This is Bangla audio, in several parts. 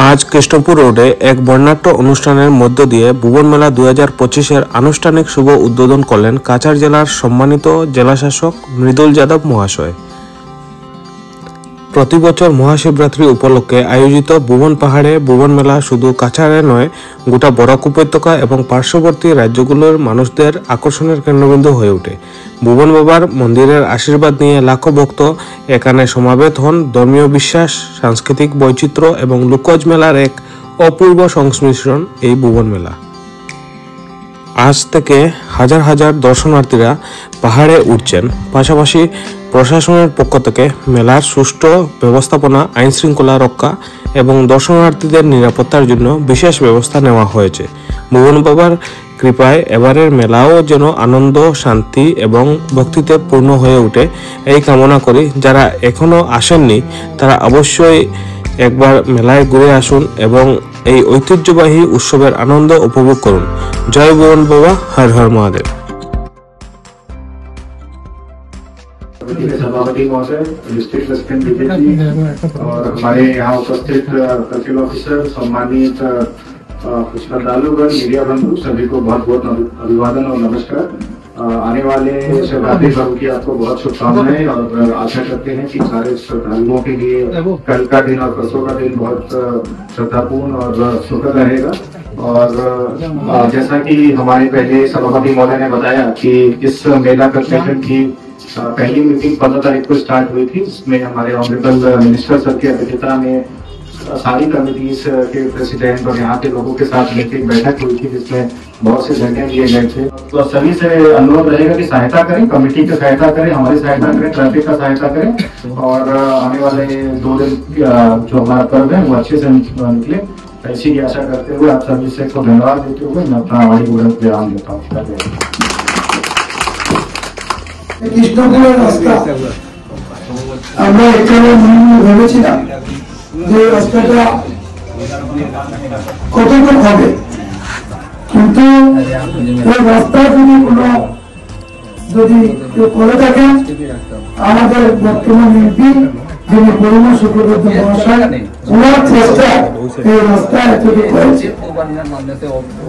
আজ কৃষ্ণপুর রোডে এক বর্ণাঢ্য অনুষ্ঠানের মধ্য দিয়ে ভুবন মেলা 2025-এর আনুষ্ঠানিক শুভ উদ্বোধন করলেন কাছাড় জেলার সম্মানিত জেলাশাসক মৃদুল যাদব মহাশয়। প্রতি বছর মহাশিবরাত্রি উপলক্ষে আয়োজিত ভুবন পাহাড়ে ভুবন মেলা শুধু কাছাড়ে নয়, গোটা বরাক উপত্যকা এবং পার্শ্ববর্তী রাজ্যগুলোর মানুষদের আকর্ষণের কেন্দ্রবিন্দু হয়ে ওঠে। ভুবন বাবার মন্দিরের আশীর্বাদ নিয়ে লাখো ভক্ত এখানে সমাবেত হন। ধর্মীয় বিশ্বাস, সাংস্কৃতিক বৈচিত্র্য এবং লোকজ মেলার এক অপূর্ব সংমিশ্রণ এই ভুবন মেলা। আজ থেকে হাজার হাজার দর্শনার্থীরা পাহাড়ে উঠছেন। পাশাপাশি প্রশাসনের পক্ষ থেকে মেলার সুষ্ঠু ব্যবস্থাপনা, আইন শৃঙ্খলা রক্ষা এবং দর্শনার্থীদের নিরাপত্তার জন্য বিশেষ ব্যবস্থা নেওয়া হয়েছে। ভুবন বাবার কৃপায় এবারের মেলাও যেন আনন্দ, শান্তি এবং ভক্তিতে পূর্ণ হয়ে ওঠে, এই কামনা করি। যারা এখনো আসেননি তারা অবশ্যই একবার মেলায় ঘুরে আসুন এবং এই ঐতিহ্যবাহী উৎসবের আনন্দ উপভোগ করুন। জয় ভুবন বাবা, হর হর মহাদেব। सभापति महोदय, डिस्ट्रिक्ट प्रेसिडेंट विजय जी और हमारे यहाँ उपस्थित सर्किल ऑफिसर, सम्मानित श्रद्धालुगण, मीडिया बंधु, सभी को बहुत बहुत अभिवादन और नमस्कार। आने वाले शिवरात्रि पर्व की आपको बहुत शुभकामनाएं और आशा करते हैं कि सारे श्रद्धालुओं के लिए कल का दिन और परसों का दिन बहुत श्रद्धापूर्ण और सुखद रहेगा। और जैसा कि हमारे पहले सभापति महोदय ने बताया कि इस मेला कंसल्टेंट की पहली मीटिंग 15 तारीख को स्टार्ट हुई थी। इसमें हमारे ऑनरेबल मिनिस्टर सर की अध्यक्षता में सारी कमिटीज के प्रेसिडेंट और यहाँ के लोगों के साथ मिलकर बैठक हुई थी, जिसमें बहुत से निर्णय लिए गए थे। तो सभी से अनुरोध रहेगा कि सहायता करें, कमेटी की सहायता करें, हमारी सहायता करें, ट्रैफिक का सहायता करें और आने वाले 2 दिन जो हमारा पर्व है वो अच्छे से निकले, ऐसी की आशा करते हुए आप सभी से को धन्यवाद देते हुए मैं अपना आभारी विराम देता हूँ। কৃষ্ণপুরের রাস্তা আমরা এখানে ভেবেছিলাম যে রাস্তাটা কতটুকু হবে, কিন্তু এই রাস্তা যদি করে থাকেন, আমাদের বর্তমান এমপি যিনি পরিমল শুক্রবর্ত মহাশয়, ওনার চেষ্টা এই রাস্তা এতটুকু হয়েছে।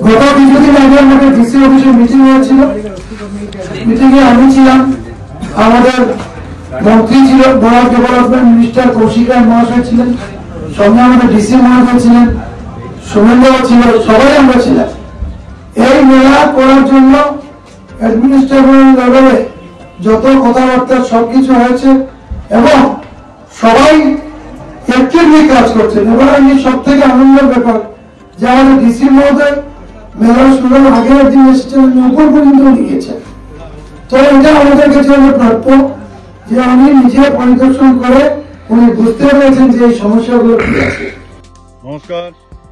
গত কিছুদিন আগে আমাদের ডিসি অফিসে মিটিং হয়েছিল, মিটিংয়ে আমি ছিলাম, আমাদের মন্ত্রী ছিল, বরাক ডেভেলপমেন্ট মিনিস্টার কৌশিক রায় মহাশয় ছিলেন, সঙ্গে আমাদের ডিসি মহাশয় ছিলেন, সুমেন্দ্র ছিল, সবাই আমরা ছিলাম। এই মেলা করার জন্য অ্যাডমিনিস্ট্রেশন লেভেলে যত কথাবার্তা সবকিছু হয়েছে এবং সবাই অ্যাক্টিভলি কাজ করছেন। এবার আমি সব থেকে আনন্দের ব্যাপার যে আমাদের ডিসি মহোদয় মেলা শুরুর আগের দিন এসেছেন, উপর পর্যন্ত নিয়েছেন। তো এটা আমাদের কাছে প্রাপ্য যে আমি নিজে পরিদর্শন করে উনি বুঝতে পেরেছেন যে এই সমস্যাগুলো কি আছে। নমস্কার,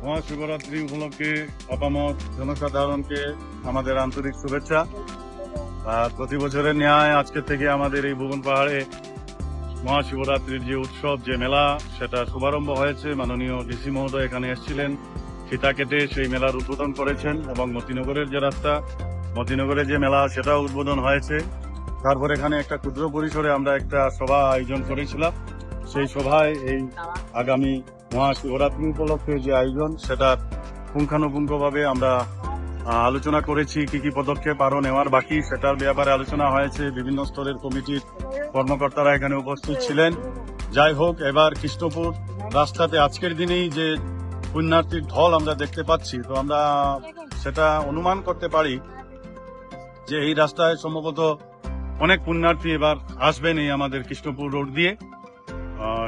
মহাশিবরাত্রি উপলক্ষে আপামর জনসাধারণকে আমাদের আন্তরিক শুভেচ্ছা। আর প্রতি বছরের ন্যায় আজকে থেকে আমাদের এই ভুবন পাহাড়ে মহাশিবরাত্রির যে উৎসব, যে মেলা, সেটা শুভারম্ভ হয়েছে। মাননীয় ডিসি মহোদয় এখানে এসেছিলেন, ফিতা কেটে সেই মেলার উদ্বোধন করেছেন এবং মতিনগরের যে রাস্তা, মতিনগরের যে মেলা, সেটাও উদ্বোধন হয়েছে। তারপর এখানে একটা ক্ষুদ্র পরিসরে আমরা একটা সভা আয়োজন করেছিলাম। সেই সভায় এই আগামী মহাশিবরাত্রি উপলক্ষে যে আয়োজন, সেটার পুঙ্খানুপুঙ্খভাবে আমরা আলোচনা করেছি। কি কি পদক্ষেপ আরো নেওয়ার বাকি, সেটার ব্যাপারে আলোচনা হয়েছে। বিভিন্ন স্তরের কমিটির কর্মকর্তারা এখানে উপস্থিত ছিলেন। যাই হোক, এবার কৃষ্ণপুর রাস্তাতে আজকের দিনেই যে পুণ্যার্থীর ঢল আমরা দেখতে পাচ্ছি, তো আমরা সেটা অনুমান করতে পারি যে এই রাস্তায় সম্ভবত অনেক পুণ্যার্থী এবার আসবেন এই আমাদের কৃষ্ণপুর রোড দিয়ে।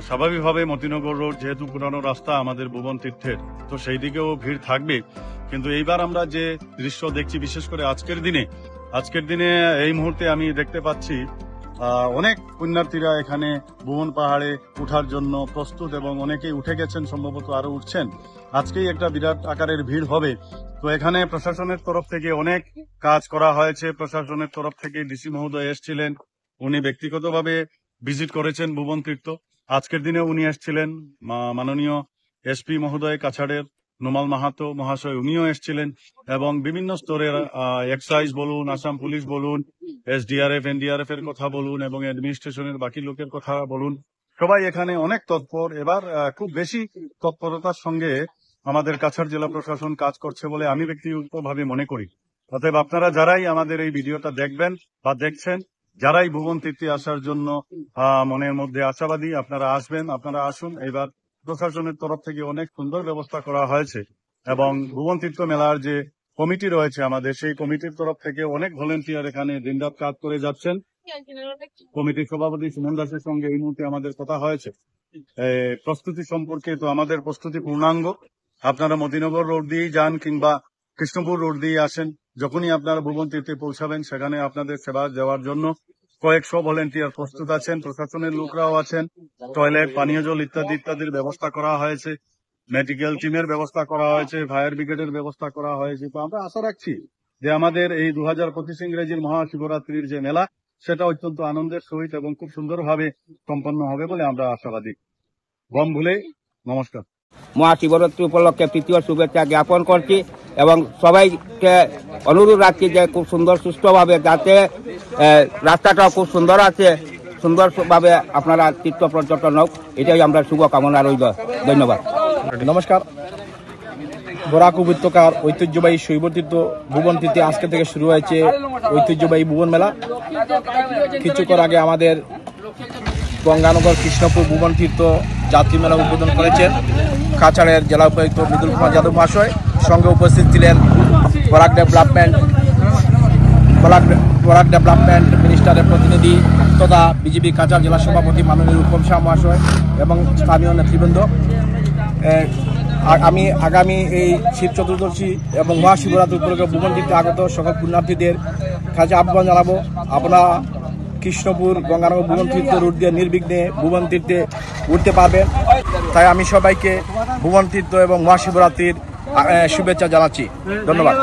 স্বাভাবিকভাবে মতিনগর রোড যেহেতু পুরানো রাস্তা আমাদের ভুবন তীর্থের, তো সেই দিকেও ভিড় থাকবে। কিন্তু এইবার আমরা যে দৃশ্য দেখছি, বিশেষ করে আজকের দিনে এই মুহূর্তে আমি দেখতে পাচ্ছি অনেক পুণ্যার্থীরা এখানে ভুবন পাহাড়ে উঠার জন্য প্রস্তুত এবং অনেকেই উঠে গেছেন, সম্ভবত আরো উঠছেন। আজকেই একটা বিরাট আকারের ভিড় হবে। তো এখানে প্রশাসনের তরফ থেকে অনেক কাজ করা হয়েছে। প্রশাসনের তরফ থেকে ডিসি মহোদয় এসেছিলেন, উনি ব্যক্তিগতভাবে ভিজিট করেছেন ভুবন তীর্থ। আজকের দিনে উনি এসেছিলেন, মাননীয় এসপি মহোদয় কাছাড়ের নোমাল মাহাতো মহাশয়, উনিও এসেছিলেন এবং বিভিন্ন স্তরের এক্সাইজ বলুন, আসাম পুলিশ বলুন, এসডিআরএফ, এনডিআরএফ এর কথা বলুন এবং অ্যাডমিনিস্ট্রেশনের বাকি লোকের কথা বলুন, সবাই এখানে অনেক তৎপর। এবার খুব বেশি তৎপরতার সঙ্গে আমাদের কাছাড় জেলা প্রশাসন কাজ করছে বলে আমি ব্যক্তিগতভাবে মনে করি। অতএব আপনারা যারাই আমাদের এই ভিডিওটা দেখবেন বা দেখছেন, যারাই ভুবন তীর্থে আসার জন্য মনের মধ্যে আশাবাদী, আপনারা আসবেন, আপনারা আসুন। এবার প্রশাসনের তরফ থেকে অনেক সুন্দর ব্যবস্থা করা হয়েছে এবং ভুবন তীর্থ মেলার যে কমিটি রয়েছে আমাদের, সেই কমিটির তরফ থেকে অনেক ভলেন্টিয়ার এখানে দিনরাত কাজ করে যাচ্ছেন। কমিটির সভাপতি সুমন দাসের সঙ্গে এই মুহূর্তে আমাদের কথা হয়েছে প্রস্তুতি সম্পর্কে। তো আমাদের প্রস্তুতি পূর্ণাঙ্গ। আপনারা মদিনগর রোড দিয়েই যান কিংবা কৃষ্ণপুর রোড দিয়ে আসেন, যখনই আপনারা ভুবন তীর্থে পৌঁছাবেন সেখানে আপনাদের সেবা দেওয়ার জন্য কয়েকশো ভলেন্টিয়ার প্রস্তুত আছেন, প্রশাসনের লোকরাও আছেন। টয়লেট, পানীয় জল ইত্যাদি ইত্যাদির ব্যবস্থা করা হয়েছে, মেডিকেল টিমের ব্যবস্থা করা হয়েছে, ফায়ার ব্রিগেডের ব্যবস্থা করা হয়েছে। তো আমরা আশা রাখছি যে আমাদের এই 2025 ইংরেজির মহাশিবরাত্রির যে মেলা, সেটা অত্যন্ত আনন্দের সহিত এবং খুব সুন্দরভাবে সম্পন্ন হবে বলে আমরা আশাবাদী। বম ভুলে নমস্কার। মহাশিবরাত্রি উপলক্ষে তৃতীয় শুভেচ্ছা জ্ঞাপন করছি এবং সবাইকে অনুরোধ রাখছি যে খুব সুন্দর সুষ্ঠুভাবে, যাতে রাস্তাটাও খুব সুন্দর আছে, সুন্দরভাবে আপনারা তীর্থ পর্যটন হোক, এটাই আমরা শুভকামনা রইল। ধন্যবাদ। নমস্কার। বরাক উপত্যকার ঐতিহ্যবাহী শৈবতীর্থ ভুবন তীর্থে আজকে থেকে শুরু হয়েছে ঐতিহ্যবাহী ভুবন মেলা। কিছুক্ষণ আগে আমাদের গঙ্গানগর কৃষ্ণপুর ভুবন তীর্থ যাত্রী মেলা উদ্বোধন করেছেন কাছাড়ের জেলা উপায়ুক্ত মৃদুল কুমার যাদব মহাশয়। সঙ্গে উপস্থিত ছিলেন বরাক ডেভেলপমেন্ট মিনিস্টারের প্রতিনিধি তথা বিজেপি কাছাড় জেলা সভাপতি মাননীয় রূপম শাহ মহাশয় এবং স্থানীয় নেতৃবৃন্দ। আমি আগামী এই শিব চতুর্দশী এবং মহাশিবরাত্রি উপলক্ষে ভুবন তীর্থে আগত সকল পুণ্যার্থীদের কাছে আহ্বান জানাবো, আপনারা কৃষ্ণপুর গঙ্গানগর ভুবন তীর্থ রুট দিয়ে নির্বিঘ্নে ভুবন তীর্থে উঠতে পারবেন। তাই আমি সবাইকে ভুবন তীর্থ এবং মহাশিবরাত্রির শুভেচ্ছা জানাচ্ছি। ধন্যবাদ।